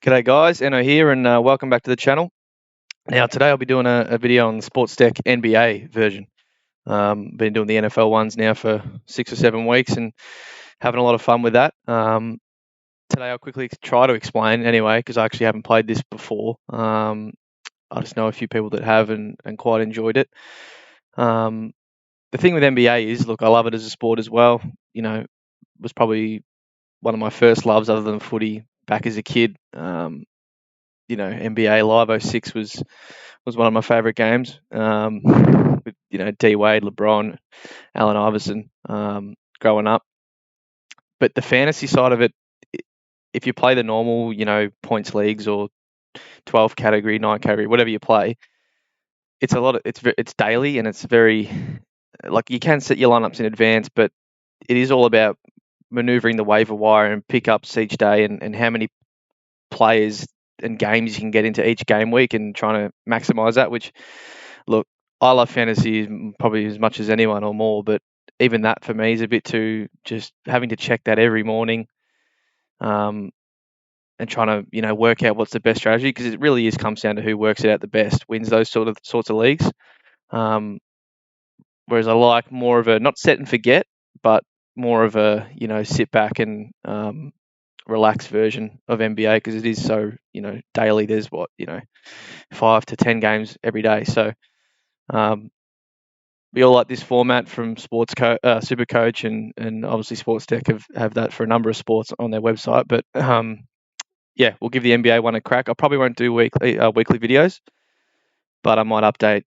G'day guys, Enno here and welcome back to the channel. Now today I'll be doing a video on the SportsDeck NBA version. Been doing the NFL ones now for 6 or 7 weeks and having a lot of fun with that. Today I'll quickly try to explain anyway because I actually haven't played this before. I just know a few people that have and quite enjoyed it. The thing with NBA is, look, I love it as a sport as well. You know, it was probably one of my first loves other than footy back as a kid. NBA Live 06 was one of my favourite games. With D Wade, LeBron, Allen Iverson, growing up. But the fantasy side of it, if you play the normal, points leagues or 12 category, 9 category, whatever you play, it's daily and it's very like you can set your lineups in advance, but it is all about maneuvering the waiver wire and pickups each day and how many players and games you can get into each game week and trying to maximize that, which, look, I love fantasy probably as much as anyone or more, but even that for me is a bit too, just having to check that every morning, and trying to, work out what's the best strategy, because it really comes down to who works it out the best, wins those sorts of leagues. Whereas I like more of a, not set and forget, but more of a, sit back and relaxed version of NBA, because it is so, daily. There's 5 to 10 games every day. So we all like this format from Supercoach and obviously SportsDeck have that for a number of sports on their website. But yeah, we'll give the NBA one a crack. I probably won't do weekly videos, but I might update,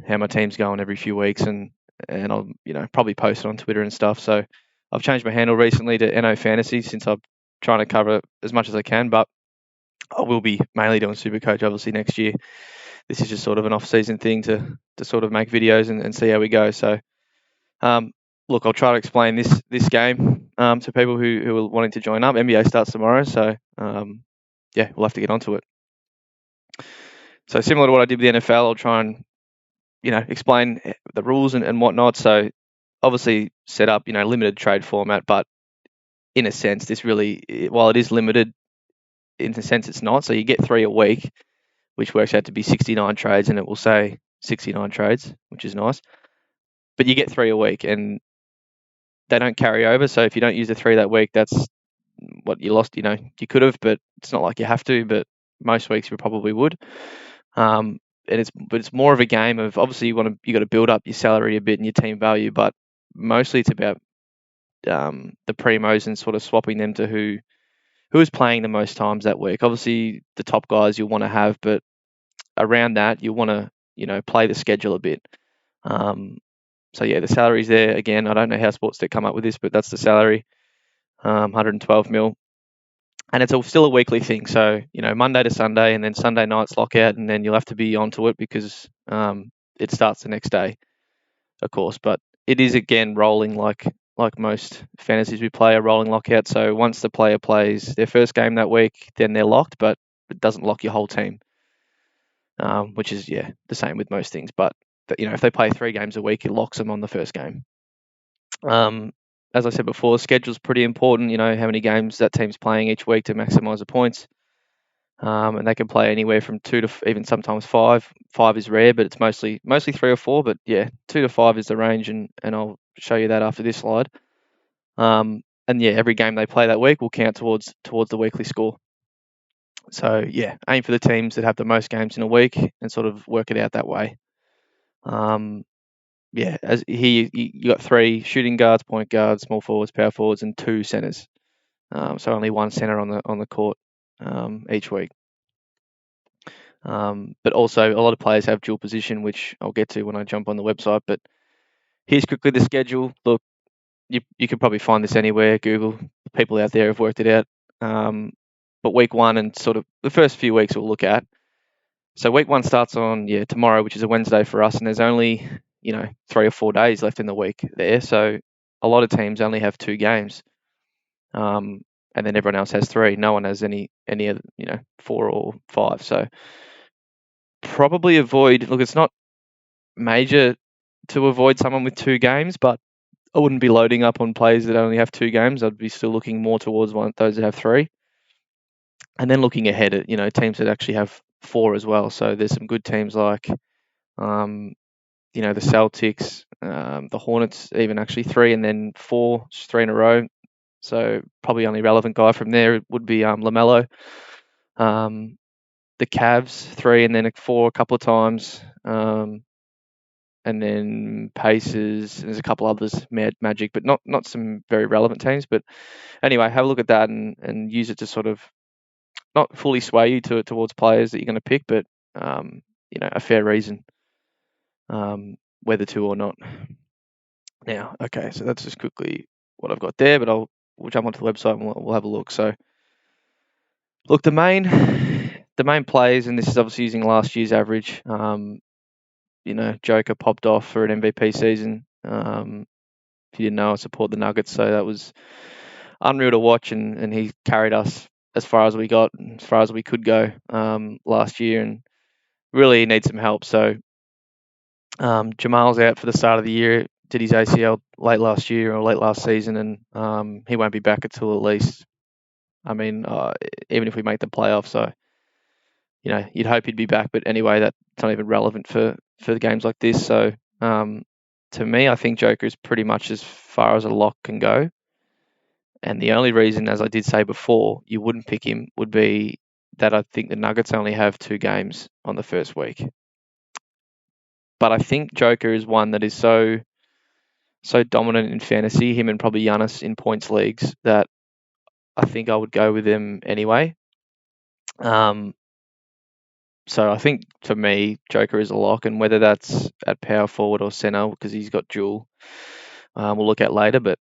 how my team's going every few weeks, and I'll, probably post it on Twitter and stuff. So I've changed my handle recently to NO Fantasy since I'm trying to cover as much as I can, but I will be mainly doing Supercoach obviously next year. This is just sort of an off-season thing to sort of make videos and see how we go. So, look, I'll try to explain this game to people who are wanting to join up. NBA starts tomorrow, so yeah, we'll have to get onto it. So similar to what I did with the NFL, I'll try and explain the rules and whatnot. So obviously set up limited trade format, but in a sense, this really, while it is limited, in a sense it's not. So you get 3 a week, which works out to be 69 trades, and it will say 69 trades, which is nice. But you get 3 a week, and they don't carry over. So if you don't use the 3 that week, that's what you lost. You could have, but it's not like you have to. But most weeks you probably would. And it's more of a game of, obviously you got to build up your salary a bit and your team value, but mostly it's about the primos and sort of swapping them to who is playing the most times that week. Obviously the top guys you'll want to have, but around that you want to play the schedule a bit. So yeah, the salary's there again. I don't know how SportsDeck come up with this, but that's the salary, 112 mil. And it's still a weekly thing. So, Monday to Sunday, and then Sunday night's lockout, and then you'll have to be onto it because it starts the next day, of course. But it is, again, rolling like most fantasies we play, a rolling lockout. So once the player plays their first game that week, then they're locked, but it doesn't lock your whole team, which is, the same with most things. But, if they play 3 games a week, it locks them on the first game. As I said before, schedule's pretty important. How many games that team's playing each week to maximise the points. And they can play anywhere from 2 to even sometimes 5. 5 is rare, but it's mostly 3 or 4. But yeah, 2 to 5 is the range, and I'll show you that after this slide. And yeah, every game they play that week will count towards the weekly score. So yeah, aim for the teams that have the most games in a week and sort of work it out that way. Yeah, as here you got 3 shooting guards, point guards, small forwards, power forwards, and 2 centers. So only 1 center on the court each week. But also a lot of players have dual position, which I'll get to when I jump on the website. But here's quickly the schedule. Look, you can probably find this anywhere. Google, people out there have worked it out. But week 1 and sort of the first few weeks we'll look at. So week 1 starts on tomorrow, which is a Wednesday for us, and there's only 3 or 4 days left in the week there. So a lot of teams only have 2 games, and then everyone else has 3. No one has any other 4 or 5. So probably avoid. Look, it's not major to avoid someone with 2 games, but I wouldn't be loading up on players that only have 2 games. I'd be still looking more towards those that have 3. And then looking ahead at teams that actually have 4 as well. So there's some good teams like the Celtics, the Hornets, even actually 3, and then 4, 3 in a row. So probably only relevant guy from there would be LaMelo. The Cavs 3, and then 4 a couple of times. And then Pacers. There's a couple others, Magic, but not some very relevant teams. But anyway, have a look at that and use it to sort of not fully sway you towards players that you're going to pick, but a fair reason whether to or not. Now, okay, so that's just quickly what I've got there, but we'll jump onto the website and we'll have a look. So, look, the main players, and this is obviously using last year's average. Joker popped off for an MVP season. If you didn't know, I support the Nuggets, so that was unreal to watch, and he carried us as far as we got, as far as we could go last year, and really need some help. So Jamal's out for the start of the year, did his ACL late last year or late last season, and he won't be back until at least, even if we make the playoffs. So, you'd hope he'd be back, but anyway, that's not even relevant for the games like this. So, to me, I think Joker is pretty much as far as a lock can go. And the only reason, as I did say before, you wouldn't pick him would be that I think the Nuggets only have 2 games on the first week. But I think Joker is one that is so dominant in fantasy, him and probably Giannis in points leagues, that I think I would go with him anyway. So I think for me, Joker is a lock, and whether that's at power forward or center, because he's got dual, we'll look at later. But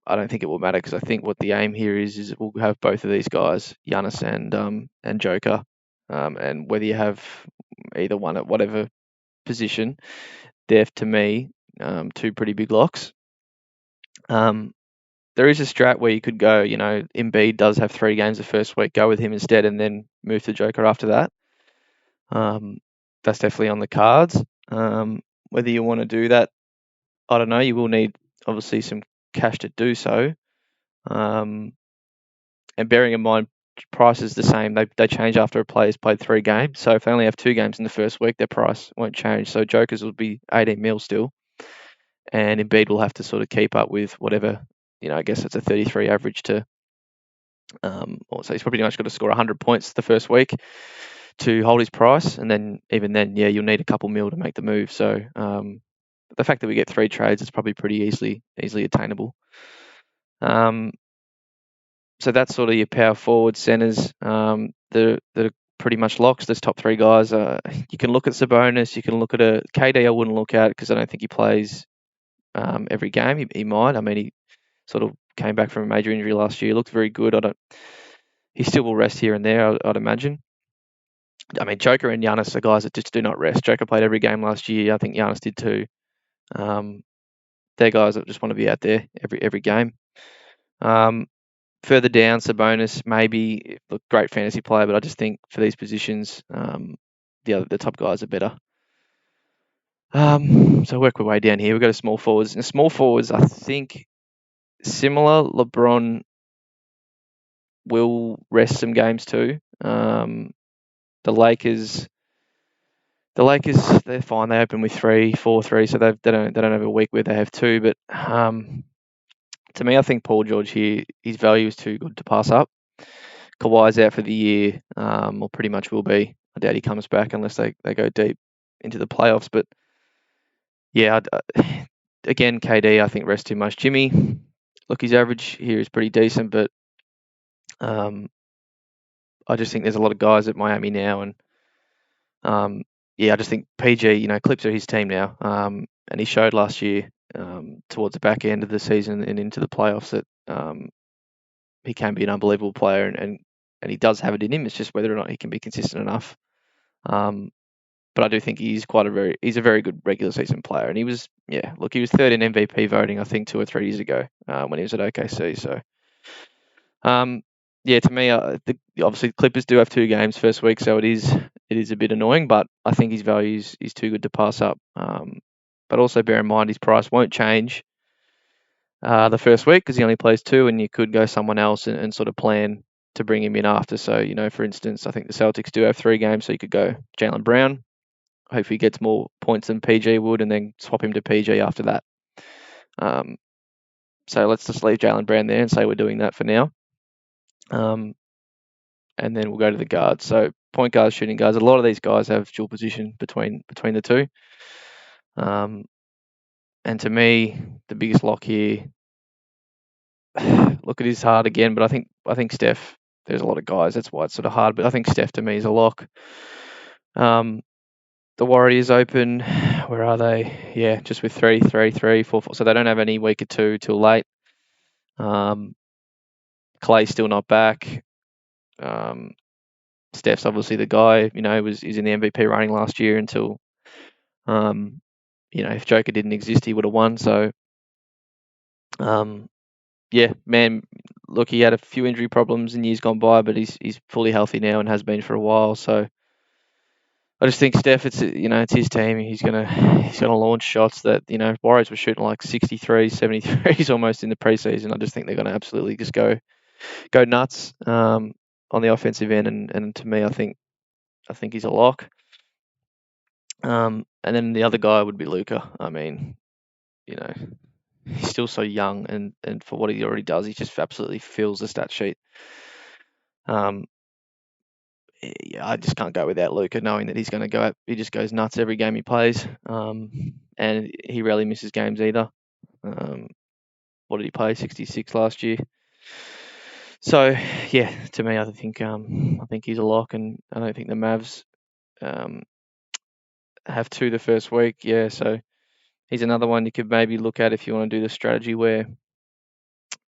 I don't think it will matter, because I think what the aim here is we'll have both of these guys, Giannis and Joker, and whether you have either one at whatever position, they're to me 2 pretty big locks. There is a strat where you could go, Embiid does have 3 games the first week, go with him instead, and then move to Joker after that. That's definitely on the cards. Whether you want to do that, I don't know. You will need obviously some cash to do so. And bearing in mind, price is the same. They change after a player's played 3 games. So if they only have 2 games in the first week, their price won't change. So Jokers will be 18 mil still, and Embiid will have to sort of keep up with whatever. I guess it's a 33 average to. So he's pretty much got to score 100 points the first week to hold his price, and then even then, you'll need a couple mil to make the move. So the fact that we get 3 trades is probably pretty easily attainable. So that's sort of your power forward centers. That are pretty much locks. There's top 3 guys. You can look at Sabonis. You can look at a KD. I wouldn't look at, because I don't think he plays every game. He might. He sort of came back from a major injury last year. Looked very good. He still will rest here and there, I'd imagine. Joker and Giannis are guys that just do not rest. Joker played every game last year. I think Giannis did too. They're guys that just want to be out there every game. Further down, Sabonis, maybe a great fantasy player, but I just think for these positions, the top guys are better. So work our way down here. We've got a small forwards. And small forwards, I think, similar. LeBron will rest some games too. The Lakers, they're fine. They open with 3-4-3, so they don't have a week where they have 2. But to me, I think Paul George here, his value is too good to pass up. Kawhi's out for the year, or pretty much will be. I doubt he comes back unless they go deep into the playoffs. But yeah, again, KD, I think rests too much. Jimmy, look, his average here is pretty decent, but I just think there's a lot of guys at Miami now, and I just think PG, Clips are his team now, and he showed last year towards the back end of the season and into the playoffs that he can be an unbelievable player, and he does have it in him. It's just whether or not he can be consistent enough. But I do think he's a very good regular season player, and he was 3rd in MVP voting, I think 2 or 3 years ago when he was at OKC. So to me, obviously Clippers do have 2 games first week, so it is a bit annoying, but I think his value is too good to pass up. But also bear in mind his price won't change the first week, because he only plays 2, and you could go someone else and sort of plan to bring him in after. So, for instance, I think the Celtics do have 3 games, so you could go Jaylen Brown. Hopefully he gets more points than PG would, and then swap him to PG after that. So let's just leave Jaylen Brown there and say we're doing that for now. And then we'll go to the guards. So point guards, shooting guards. A lot of these guys have dual position between the two. And to me, the biggest lock here. Look, it is hard again, but I think Steph. There's a lot of guys. That's why it's sort of hard. But I think Steph to me is a lock. The Warriors open. Where are they? Yeah, just with 3, 3, 3, 4, 4. So they don't have any week or 2 till late. Clay's still not back. Steph's obviously the guy. He's in the MVP running last year until, if Joker didn't exist, he would have won. So, yeah, man. Look, he had a few injury problems in years gone by, but he's fully healthy now and has been for a while. So, I just think Steph, it's his team. He's gonna launch shots that Warriors were shooting like 63s, 73s almost in the preseason. I just think they're gonna absolutely just go nuts on the offensive end, and to me, I think he's a lock. And then the other guy would be Luka. I mean, he's still so young, and for what he already does, he just absolutely fills the stat sheet. Yeah, I just can't go without Luka, knowing that he's going to go out. He just goes nuts every game he plays, and he rarely misses games either. What did he play? 66 last year. So yeah, to me, I think he's a lock, and I don't think the Mavs have 2 the first week. Yeah, so he's another one you could maybe look at if you want to do the strategy where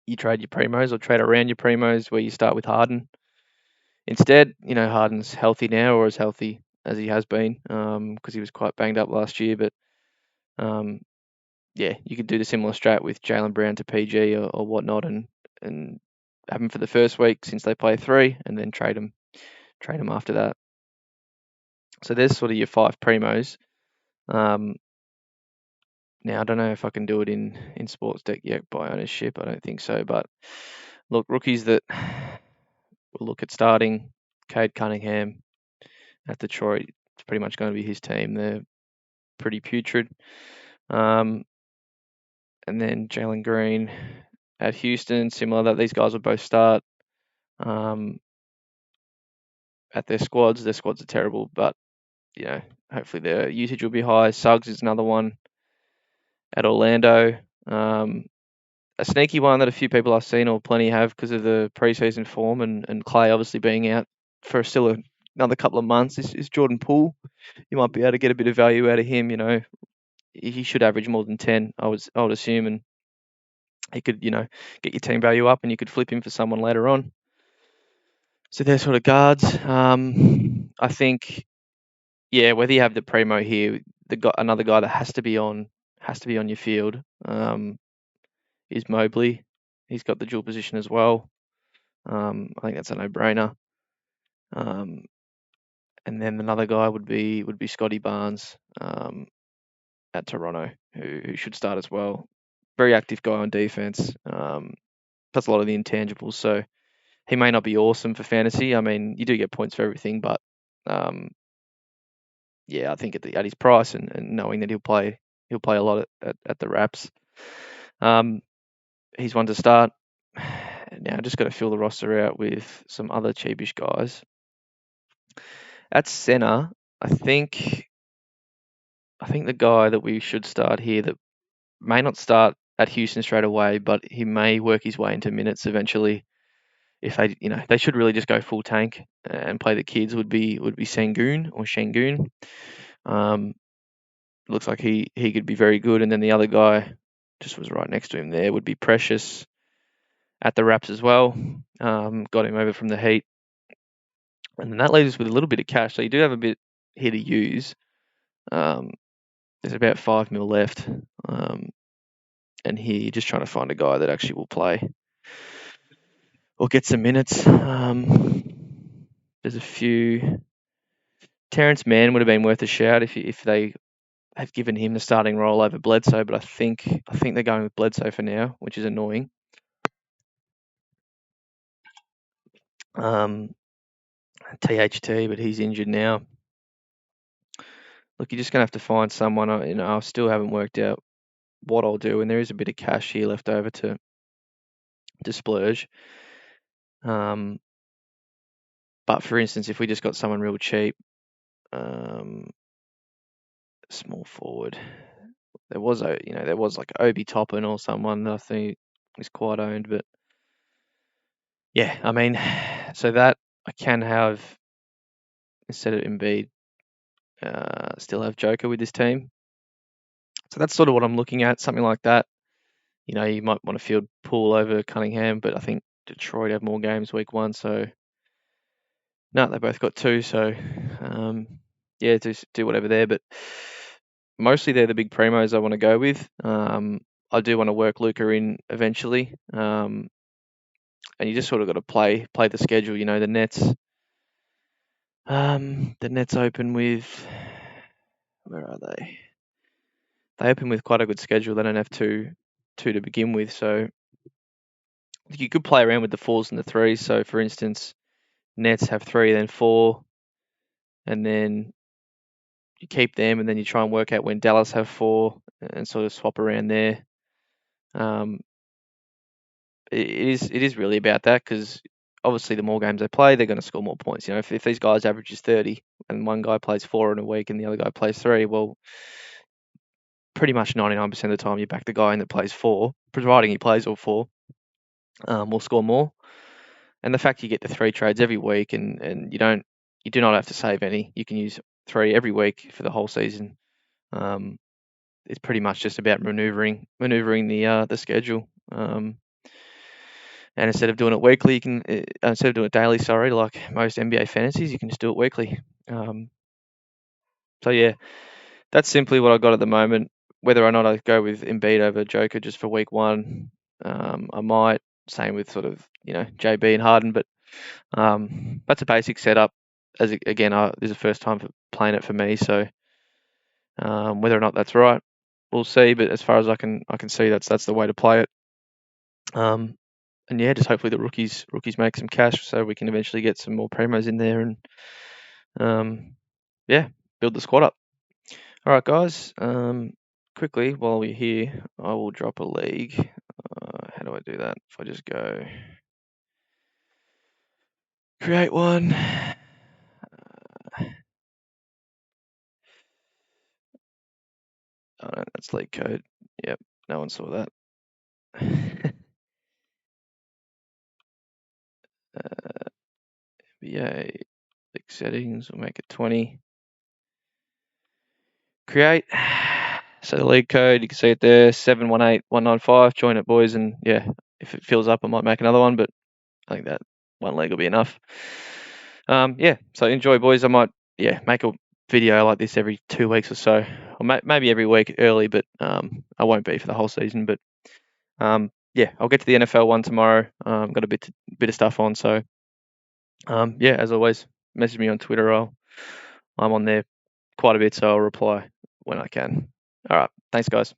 you trade your primos or trade around your primos, where you start with Harden. Instead, Harden's healthy now, or as healthy as he has been, because he was quite banged up last year. But yeah, you could do the similar strat with Jaylen Brown to PG or whatnot, and have him for the first week since they play 3, and then trade him after that. So there's sort of your 5 primos. Now I don't know if I can do it in SportsDeck yet by ownership. I don't think so. But look, rookies that we'll look at starting: Cade Cunningham at Detroit. It's pretty much going to be his team. They're pretty putrid. And then Jalen Green at Houston, similar that these guys will both start at their squads. Their squads are terrible, but hopefully their usage will be high. Suggs is another one at Orlando. A sneaky one that a few people I've seen, or plenty have, because of the preseason form, and Clay obviously being out for still another couple of months, is Jordan Poole. You might be able to get a bit of value out of him. He should average more than 10, I would assume, and he could, get your team value up, and you could flip him for someone later on. So they're sort of guards. I think, yeah, whether you have the primo here, another guy that has to be on your field, is Mobley. He's got the dual position as well. I think that's a no-brainer. And then another guy would be Scottie Barnes at Toronto, who should start as well. Very active guy on defense. That's a lot of the intangibles. So he may not be awesome for fantasy. I mean, you do get points for everything, but yeah, I think at his price and knowing that he'll play a lot at the Raps. He's one to start. Now I just got to fill the roster out with some other cheapish guys. At center, I think the guy that we should start here, that may not start at Houston straight away, but he may work his way into minutes eventually. If they should really just go full tank and play the kids, would be Sengun or Shengun. Looks like he could be very good. And then the other guy just was right next to him there, would be Precious at the Raps as well. Got him over from the Heat. And then that leaves us with a little bit of cash. So you do have a bit here to use. There's about 5 mil left. And here you're just trying to find a guy that actually will play or get some minutes. There's a few. Terrence Mann would have been worth a shout if they have given him the starting role over Bledsoe, but I think they're going with Bledsoe for now, which is annoying. THT, but he's injured now. Look, you're just gonna have to find someone. I still haven't worked out what I'll do, and there is a bit of cash here left over to splurge. But for instance, if we just got someone real cheap, small forward, there was like Obi Toppin or someone that I think is quite owned, but yeah, I mean, so that I can have instead of Embiid, still have Joker with this team. So that's sort of what I'm looking at, something like that. You might want to field Poole over Cunningham, but I think Detroit have more games week 1, so no, they both got 2, so yeah, just do whatever there. But mostly they're the big primos I want to go with. I do want to work Luca in eventually, and you just sort of got to play the schedule. The Nets open with, where are they? They open with quite a good schedule. They don't have two to begin with, so you could play around with the 4s and the 3s. So for instance, Nets have 3, then 4, and then you keep them, and then you try and work out when Dallas have 4, and sort of swap around there. Um, it is really about that, because obviously the more games they play, they're going to score more points. If these guys averages 30 and one guy plays 4 in a week and the other guy plays 3, well, pretty much 99% of the time you back the guy in that plays 4, providing he plays all 4, will score more. And the fact you get the 3 trades every week, and you do not have to save any. You can use 3 every week for the whole season. It's pretty much just about maneuvering the schedule. And instead of doing it weekly, you can instead of doing it daily, like most NBA fantasies, you can just do it weekly. So yeah, that's simply what I got at the moment. Whether or not I go with Embiid over Joker just for week 1, I might. Same with sort of JB and Harden, but that's a basic setup. This is the first time for playing it for me, so whether or not that's right, we'll see. But as far as I can see, that's the way to play it. And yeah, just hopefully the rookies make some cash so we can eventually get some more primos in there and yeah, build the squad up. All right, guys. Quickly while we're here, I will drop a league. How do I do that? If I just go create one. Oh no, that's league code. Yep, no one saw that. NBA league settings. We'll make it 20. Create. So the league code, you can see it there, 718195. Join it, boys, and yeah, if it fills up, I might make another one, but I think that one leg will be enough. Yeah, so enjoy, boys. I might make a video like this every 2 weeks or so, or maybe every week early, but I won't be for the whole season. But yeah, I'll get to the NFL one tomorrow. Got a bit of stuff on, so yeah, as always, message me on Twitter. I'm on there quite a bit, so I'll reply when I can. All right, thanks, guys.